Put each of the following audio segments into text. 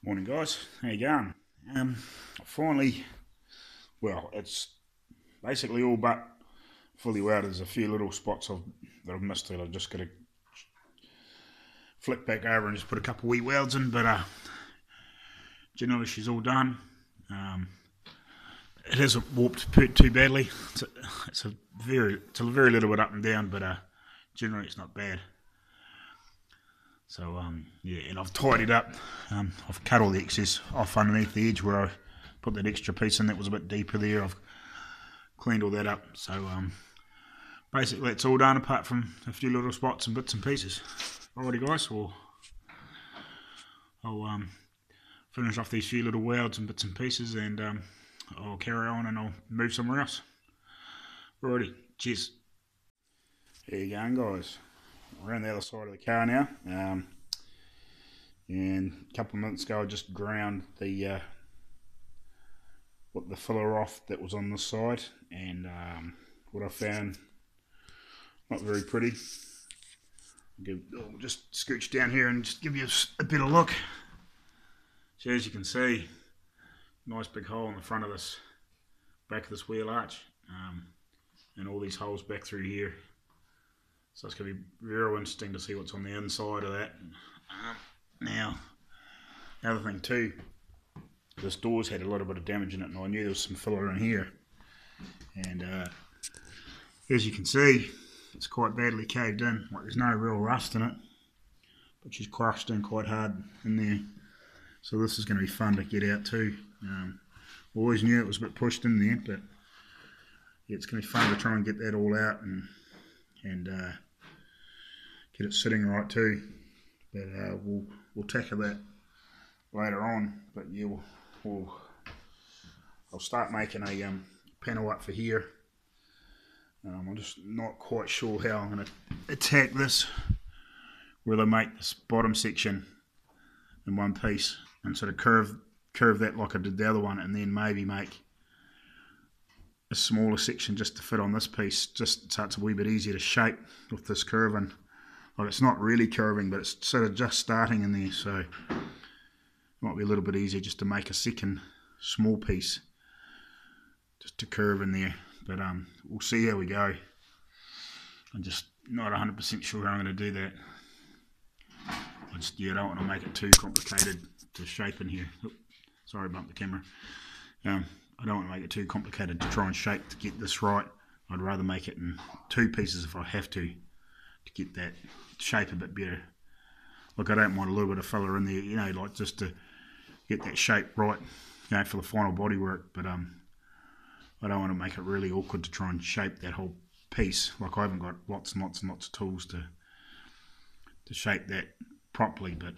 Morning guys, how you going? Finally, well, it's basically all but fully welded. There's a few little spots that I've missed that I've just got to flick back over and just put a couple wee welds in, but generally she's all done. It hasn't warped too badly. It's a very little bit up and down, but generally it's not bad. So yeah, and I've tidied up. I've cut all the excess off underneath the edge where I put that extra piece in that was a bit deeper there. I've cleaned all that up. So basically it's all done apart from a few little spots and bits and pieces. Alrighty guys, well, I'll finish off these few little welds and bits and pieces, and I'll carry on and I'll move somewhere else. Alrighty, cheers. There you going guys. We're on the other side of the car now, and a couple of minutes ago I just ground the filler off that was on this side, and what I found not very pretty. I'll just scooch down here and just give you a better look. So as you can see, nice big hole in the front of this back of this wheel arch, and all these holes back through here. So it's going to be real interesting to see what's on the inside of that. Now, the other thing too, this door's had a little bit of damage in it, and I knew there was some filler in here. And as you can see, it's quite badly caved in. Like, there's no real rust in it, but she's crushed in quite hard in there. So this is going to be fun to get out too. Always knew it was a bit pushed in there, but yeah, it's going to be fun to try and get that all out and get it sitting right too. But we'll tackle that later on. But yeah, I'll start making a panel up for here. I'm just not quite sure how I'm going to attack this, whether I make this bottom section in one piece and sort of curve that like I did the other one, and then maybe make a smaller section just to fit on this piece, just so it's a wee bit easier to shape with this curving. Like, it's not really curving, but it's sort of just starting in there, so it might be a little bit easier just to make a second small piece just to curve in there. But we'll see how we go. I'm just not 100% sure how I'm going to do that. I don't want to make it too complicated to shape in here. Oops, sorry, I bumped the camera. I don't want to make it too complicated to try and shape to get this right. I'd rather make it in two pieces if I have to get that shape a bit better. Look, I don't mind a little bit of filler in there, like just to get that shape right, for the final bodywork. But I don't want to make it really awkward to try and shape that whole piece. Like, I haven't got lots and lots and lots of tools to shape that properly, but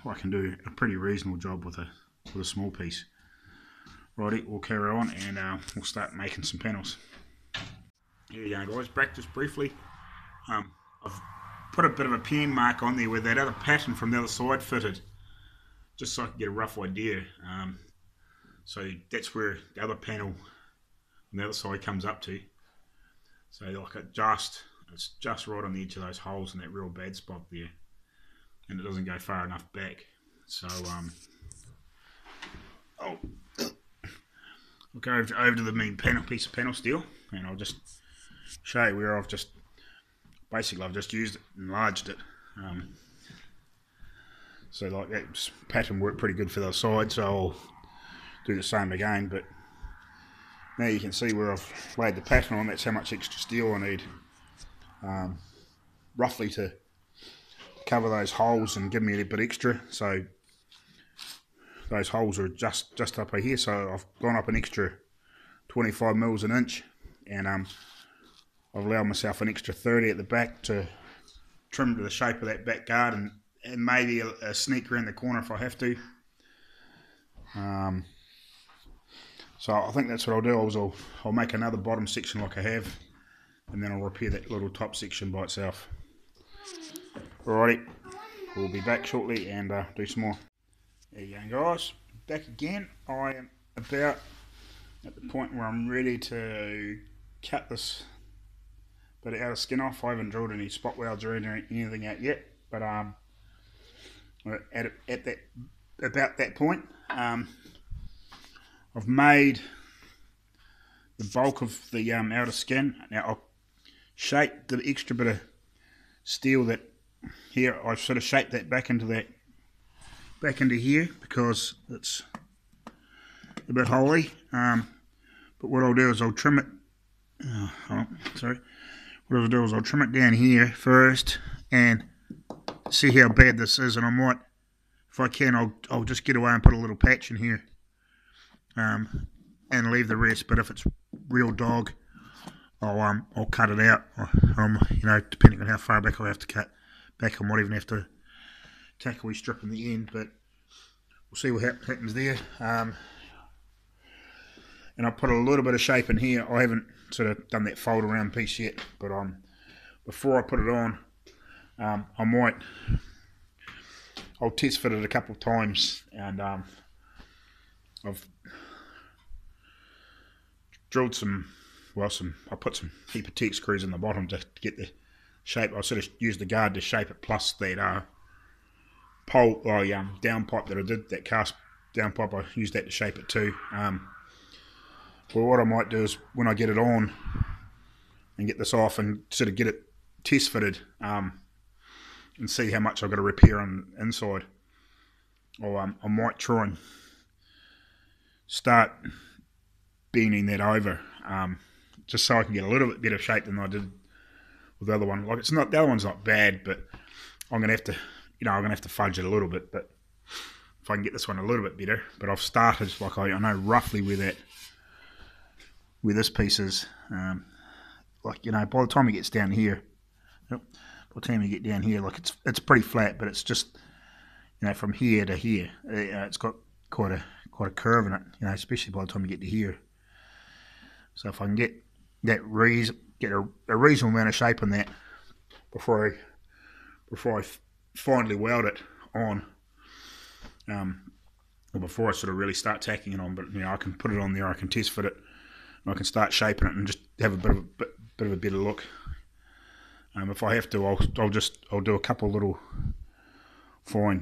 I can do a pretty reasonable job with a small piece. Righty, we'll carry on and we'll start making some panels. Here you go guys, back just briefly. I've put a bit of a pen mark on there where that other pattern from the other side fitted, just so I can get a rough idea. So that's where the other panel on the other side comes up to. So like it's just right on the edge of those holes in that real bad spot there, and it doesn't go far enough back. So I'll go over to the main piece of panel steel, and I'll just show you where I've just used it, enlarged it. So like that pattern worked pretty good for the other side, so I'll do the same again. But now you can see where I've laid the pattern on. That's how much extra steel I need, roughly, to cover those holes and give me a bit extra. So those holes are just up here, so I've gone up an extra 25 mils an inch, and I've allowed myself an extra 30 at the back to trim to the shape of that back guard, and maybe a sneak around the corner if I have to. So I think that's what I'll do. I'll make another bottom section like I have, and then I'll repair that little top section by itself. Alrighty, we'll be back shortly and do some more. There you go guys, back again. I am about at the point where I'm ready to cut this bit of outer skin off. I haven't drilled any spot welds or anything out yet, but at that about that point. I've made the bulk of the outer skin. Now I'll shape the extra bit of steel that here, I've sort of shaped that back into here because it's a bit holy. But what I'll do is I'll trim it. What I'll do is I'll trim it down here first and see how bad this is, and I might, if I can, I'll just get away and put a little patch in here, and leave the rest. But if it's real dog, I'll cut it out. You know, depending on how far back I have to cut back, I might even have to take a wee strip in the end. But we'll see what happens there. And I'll put a little bit of shape in here. I haven't sort of done that fold around piece yet, but before I put it on, I'll test fit it a couple of times, and I've drilled I put some heap of T screws in the bottom to get the shape. I sort of used the guard to shape it, plus that pole, down pipe that I did, that cast down pipe, I used that to shape it too. Well, what I might do is when I get it on and get this off and sort of get it test fitted, and see how much I've got to repair on the inside, or I might try and start bending that over, just so I can get a little bit better shape than I did with the other one. Like, it's not, the other one's not bad, but I'm gonna have to, fudge it a little bit. But if I can get this one a little bit better, but I've started, like, I know roughly where this piece is. Like, you know, by the time it gets down here, like it's pretty flat, but it's just, you know, from here to here, it's got quite a curve in it, you know, especially by the time you get to here. So if I can get a reasonable amount of shape in that before I finally weld it on, or before I sort of really start tacking it on, but you know, I can put it on there, I can test fit it, and I can start shaping it and just have a bit of a better look. If I have to, I'll do a couple little I'll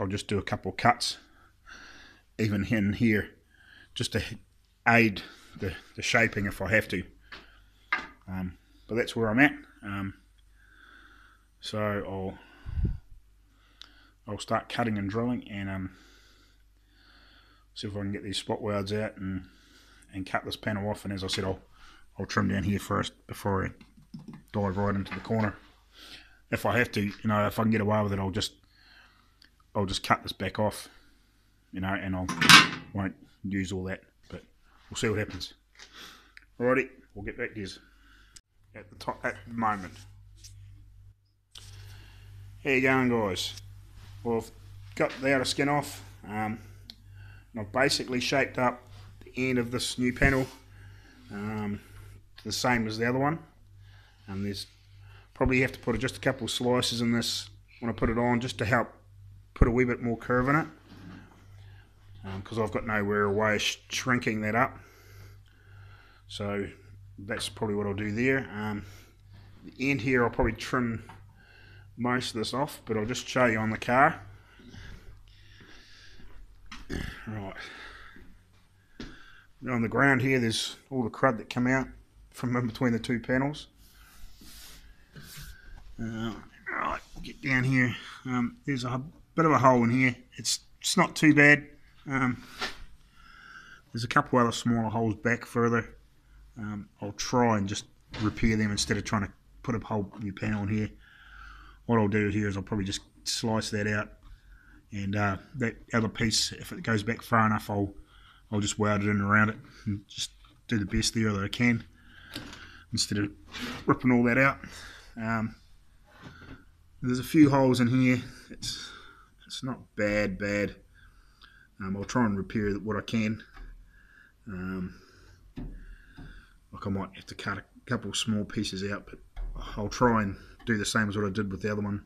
just do a couple cuts, even in here, just to aid the shaping if I have to. But that's where I'm at. So I'll start cutting and drilling, and see if I can get these spot welds out and cut this panel off. And as I said, I'll trim down here first before I dive right into the corner. If I have to, you know, if I can get away with it, I'll just cut this back off, you know, and won't use all that. But we'll see what happens. Alrighty, we'll get back to this at the moment. How you going, guys? Well, I've got the outer skin off, and I've basically shaped up the end of this new panel the same as the other one. And there's probably have to put just a couple of slices in this when I put it on, just to help put a wee bit more curve in it, because I've got nowhere way of shrinking that up. So that's probably what I'll do there. The end here, I'll probably trim most of this off, but I'll just show you on the car. Right, on the ground here, there's all the crud that come out from in between the two panels. Right, get down here. There's a bit of a hole in here. It's not too bad. There's a couple other smaller holes back further. I'll try and just repair them instead of trying to put a whole new panel in here. What I'll do here is I'll probably just slice that out, and that other piece, if it goes back far enough, I'll just weld it in around it and just do the best there that I can instead of ripping all that out. There's a few holes in here. It's not bad. I'll try and repair what I can. Like, I might have to cut a couple of small pieces out, but I'll try and do the same as what I did with the other one.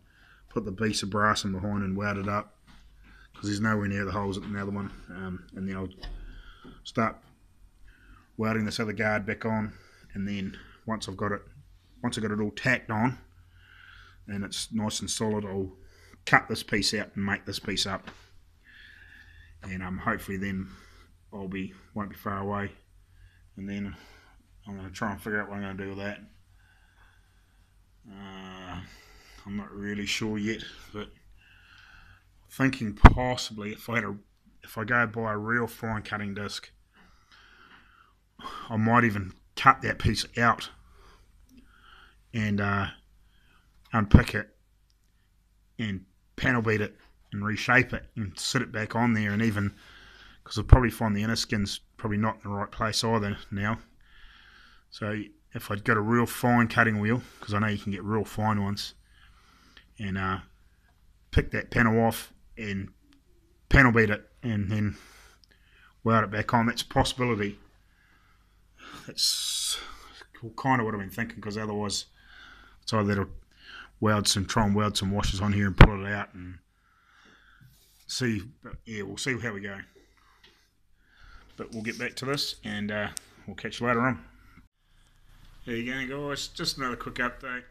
Put the piece of brass in behind and weld it up, because there's nowhere near the holes in the other one. And then I'll start welding this other guard back on, and then once I've got it all tacked on and it's nice and solid, I'll cut this piece out and make this piece up. and hopefully then won't be far away, and then I'm going to try and figure out what I'm going to do with that. I'm not really sure yet, but thinking possibly if I go buy a real fine cutting disc, I might even cut that piece out and unpick it and panel beat it and reshape it and sit it back on there, and even because I'll probably find the inner skin's probably not in the right place either now. So if I'd got a real fine cutting wheel, because I know you can get real fine ones, and pick that panel off and panel beat it and then weld it back on, that's a possibility. That's kind of what I've been thinking, because otherwise it's either try and weld some washers on here and pull it out and see. But yeah, we'll see how we go. But we'll get back to this, and we'll catch you later on. There you go, guys. Just another quick update.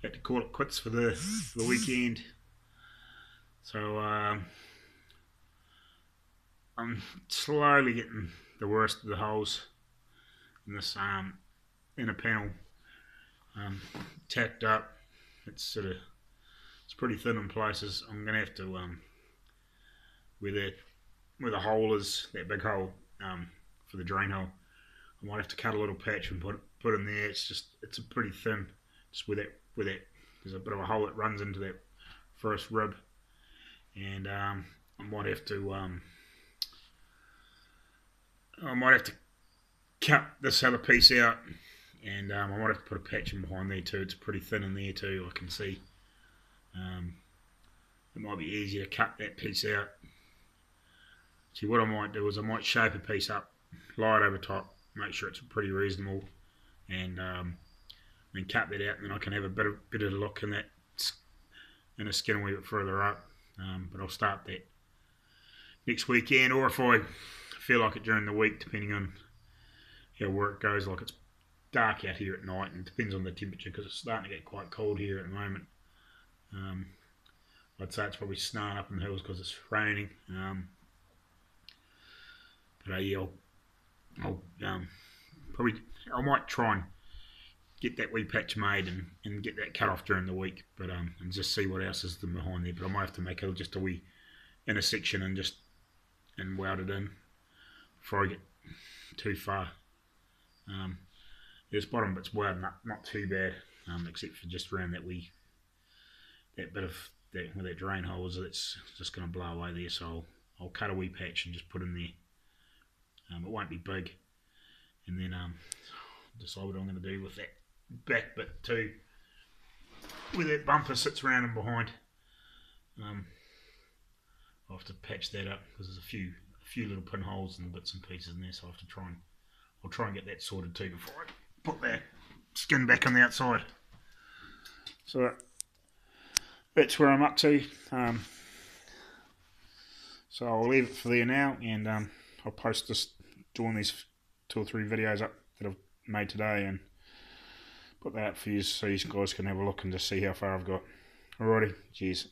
Had to call it quits for the weekend. So I'm slowly getting the worst of the holes in this inner panel tacked up. It's pretty thin in places. I'm gonna have to where the hole is, that big hole for the drain hole, I might have to cut a little patch and put in there. It's a pretty thin, just where that there's a bit of a hole that runs into that first rib, and I might have to cut this other piece out, and I might have to put a patch in behind there too. It's pretty thin in there too, I can see. It might be easier to cut that piece out. See, what I might do is I might shape a piece up, lie it over top, make sure it's pretty reasonable, and then cut that out, and then I can have a bit of look in that inner skin a wee bit further up. But I'll start that next weekend, or if I feel like it during the week, depending on how work goes. Like, it's dark out here at night, and it depends on the temperature, because it's starting to get quite cold here at the moment. I'd say it's probably snowing up in the hills because it's raining. But yeah, I might try and get that wee patch made and get that cut off during the week, but and just see what else is behind there. But I might have to make it just a wee intersection and weld it in before I get too far. This bottom bit's welding up, not too bad, except for just around that bit of that where that drain hole is. It's just going to blow away there, so I'll cut a wee patch and just put in there. It won't be big, and then decide what I'm going to do with that back bit too, where that bumper sits around and behind. I'll have to patch that up, because there's a few little pinholes and bits and pieces in there, so I'll try and get that sorted too before I put that skin back on the outside. So that's where I'm up to. So I'll leave it for there now, and I'll post doing these 2 or 3 videos up that I've made today, and put that up for you so you guys can have a look and just see how far I've got. Alrighty, cheers.